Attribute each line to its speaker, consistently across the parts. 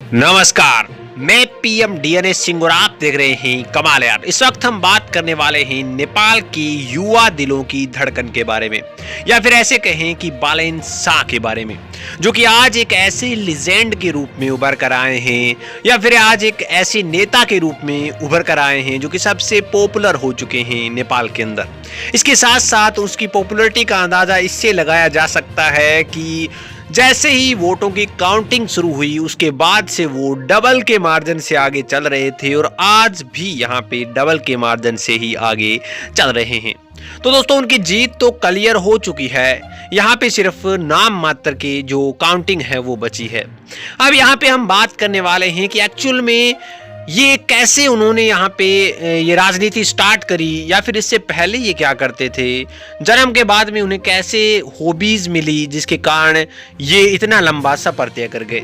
Speaker 1: नमस्कार, मैं PM DNS Singh और आप देख रहे हैं कमाल यार। इस वक्त हम बात करने वाले हैं नेपाल की युवा दिलों की धड़कन के बारे में, या फिर ऐसे कहें कि बालेन शाह के बारे में, जो कि आज एक ऐसे लीजेंड के रूप में उभर कर आए हैं, या फिर आज एक ऐसे नेता के रूप में उभर कर आए हैं जो कि सबसे पॉपुलर हो चुके हैं नेपाल के अंदर। इसके साथ साथ उसकी पॉपुलैरिटी का अंदाजा इससे लगाया जा सकता है कि जैसे ही वोटों की काउंटिंग शुरू हुई उसके बाद से वो डबल के मार्जिन से आगे चल रहे थे और आज भी यहाँ पे डबल के मार्जिन से ही आगे चल रहे हैं। तो दोस्तों, उनकी जीत तो क्लियर हो चुकी है, यहाँ पे सिर्फ नाम मात्र की जो काउंटिंग है वो बची है। अब यहाँ पे हम बात करने वाले हैं कि एक्चुअल में ये कैसे उन्होंने यहाँ पे ये राजनीति स्टार्ट करी, या फिर इससे पहले ये क्या करते थे, जन्म के बाद में उन्हें कैसे हॉबीज मिली जिसके कारण ये इतना लंबा सफर तय कर गए।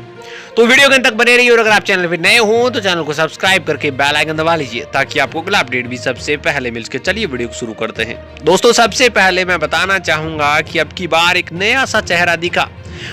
Speaker 1: तो वीडियो के अंत तक बने रहिए और अगर आप चैनल पर नए हो तो चैनल को सब्सक्राइब करके बेल आइकन दबा लीजिए ताकि आपको अगला अपडेट भी सबसे पहले मिल सके। चलिए वीडियो को शुरू करते हैं। दोस्तों, सबसे पहले मैं बताना चाहूंगा कि अब की बार एक नया सा चेहरा दिखा।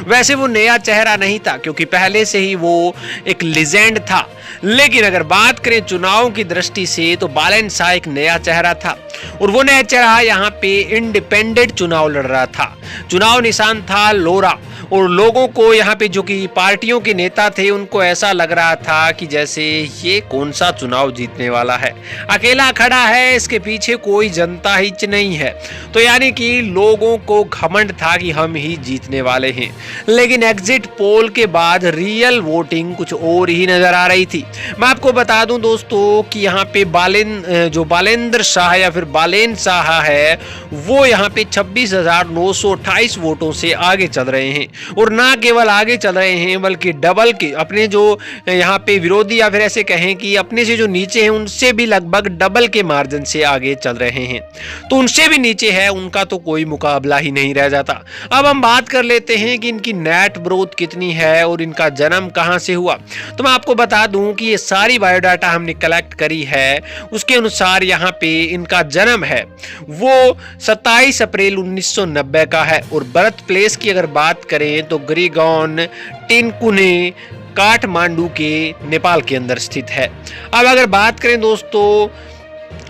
Speaker 1: वैसे वो नया चेहरा नहीं था क्योंकि पहले से ही वो एक लीजेंड था, लेकिन अगर बात करें चुनाव की दृष्टि से तो बालेन शाह एक नया चेहरा था और वो नया चेहरा यहाँ पे इंडिपेंडेंट चुनाव लड़ रहा था। चुनाव निशान था लोरा और लोगों को यहाँ पे जो कि पार्टियों के नेता थे उनको ऐसा लग रहा था कि जैसे ये कौन सा चुनाव जीतने वाला है, अकेला खड़ा है, इसके पीछे कोई जनता ही नहीं है। तो यानी कि लोगों को घमंड था कि हम ही जीतने वाले हैं। लेकिन एग्जिट पोल के बाद रियल वोटिंग कुछ और ही नजर आ रही थी। मैं आपको बता दूं दोस्तों कि यहाँ पे बालेंद्र शाह या फिर बालेन शाह है वो यहाँ पे 26,928 वोटों से आगे चल रहे हैं, और ना केवल आगे चल रहे हैं बल्कि डबल के अपने जो यहाँ पे विरोधी या फिर ऐसे कहें कि अपने से जो नीचे हैं उनसे भी लगभग डबल के मार्जिन से आगे चल रहे हैं। तो उनसे भी नीचे है, उनका तो कोई मुकाबला ही नहीं रह जाता। अब हम बात कर लेते हैं कि इनकी नेट ग्रोथ कितनी है और इनका जन्म कहां से हुआ। तो मैं आपको बता दूं कि ये सारी बायोडाटा हमने कलेक्ट करी है, उसके अनुसार यहाँ पे इनका जन्म है वो 27 अप्रैल 1990 का है, और बर्थ प्लेस की अगर बात करें तो ग्रीगोन टिनकुने काठमांडू के नेपाल के अंदर स्थित है। अब अगर बात करें दोस्तों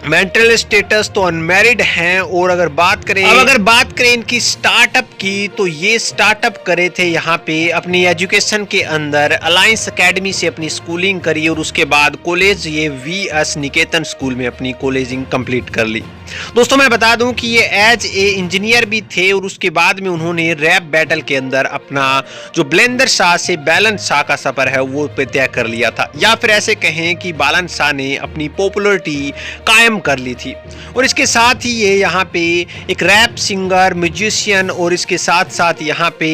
Speaker 1: मेंटल स्टेटस तो अनमैरिड हैं, और अगर बात करें इनकी स्टार्टअप की तो ये स्टार्टअप करे थे यहाँ पे अपनी एजुकेशन के अंदर अलायंस एकेडमी से अपनी स्कूलिंग करी और उसके बाद कॉलेज ये वीएस निकेतन स्कूल में अपनी कॉलेजिंग कंप्लीट कर ली। दोस्तों, मैं बता दूं कि ये एज ए इंजीनियर भी थे और उसके बाद में उन्होंने रैप बैटल के अंदर अपना जो बालेंद्र शाह से बालेन शाह का सफर है वो तय कर लिया था, या फिर ऐसे कहें कि बालेन शाह ने अपनी पॉपुलैरिटी कायम कर ली थी। और इसके साथ ही ये यहाँ पे एक रैप सिंगर, म्यूजिशियन और इसके साथ साथ यहाँ पे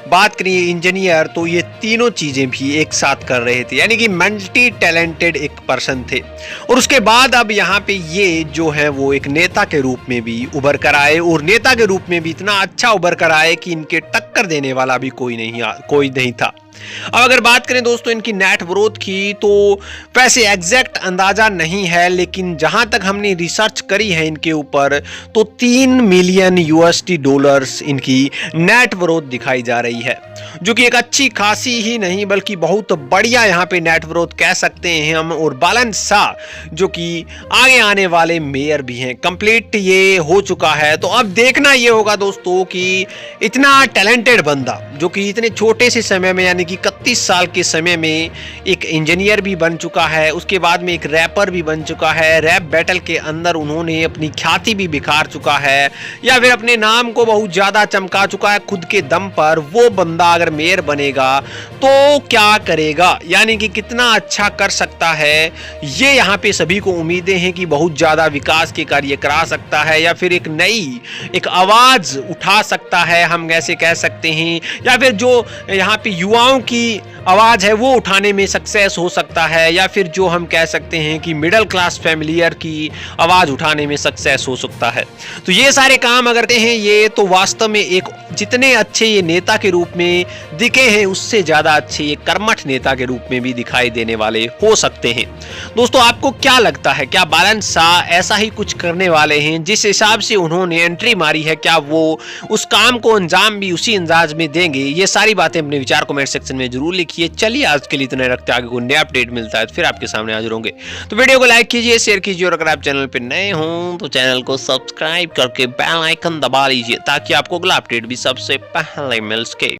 Speaker 1: बात करिए इंजीनियर, तो ये तीनों चीजें भी एक साथ कर रहे थे, यानी कि मल्टी टैलेंटेड एक पर्सन थे। और उसके बाद अब यहाँ पे ये जो है वो एक नेता के रूप में भी उभर कर आए, और नेता के रूप में भी इतना अच्छा उभर कर आए कि इनके टक्कर देने वाला भी कोई नहीं था। अब अगर बात करें दोस्तों इनकी नेट ग्रोथ की तो वैसे एग्जैक्ट अंदाजा नहीं है, लेकिन जहां तक हमने रिसर्च करी है इनके ऊपर तो 3 मिलियन यूएसडी डॉलर्स इनकी नेट ग्रोथ दिखाई जा रही है, जो कि एक अच्छी खासी ही नहीं बल्कि बहुत बढ़िया यहाँ पे नेट ग्रोथ कह सकते हैं हम। और बालेन शाह जो कि आगे आने वाले मेयर भी हैं, कंप्लीट ये हो चुका है। तो अब देखना ये होगा दोस्तों कि इतना टैलेंटेड बंदा जो कि इतने छोटे से समय में यानी कि 31 साल के समय में एक इंजीनियर भी बन चुका है, उसके बाद में एक रैपर भी बन चुका है, रैप बैटल के अंदर उन्होंने अपनी ख्याति भी बिखार चुका है, या फिर अपने नाम को बहुत ज्यादा चमका चुका है खुद के दम पर। वो बंदा अगर मेयर बनेगा तो क्या करेगा, यानी कि कितना अच्छा कर सकता है, ये यहाँ पे सभी को उम्मीदें हैं कि बहुत ज्यादा विकास के कार्य करा सकता है, या फिर एक नई एक आवाज उठा सकता है, हम ऐसे कह सकते हैं, या फिर जो यहाँ पे युवाओं की आवाज है वो उठाने में सक्सेस हो सकता है, या फिर जो हम कह सकते हैं कि मिडिल क्लास फैमिलियर की आवाज उठाने में सक्सेस हो सकता है। तो ये सारे काम अगर करते हैं ये तो वास्तव में एक जितने अच्छे ये नेता के रूप में दिखे हैं उससे ज्यादा अच्छे ये कर्मठ नेता के रूप में भी दिखाई देने वाले हो सकते हैं। दोस्तों, आपको क्या लगता है, क्या बालेन शाह ऐसा ही कुछ करने वाले हैं जिस हिसाब से उन्होंने एंट्री मारी है, क्या वो उस काम को अंजाम भी उसी अंदाज में देंगे? ये सारी बातें अपने विचार कमेंट सेक्शन में जरूर लिखिए। रखिए। चलिए आज के लिए इतना रखते, आगे कोई नया अपडेट मिलता है तो फिर आपके सामने हाजिर होंगे। तो वीडियो को लाइक कीजिए, शेयर कीजिए और अगर आप चैनल पर नए हों तो चैनल को सब्सक्राइब करके बेल आइकन दबा लीजिए ताकि आपको अगला अपडेट भी सबसे पहले मिल सके।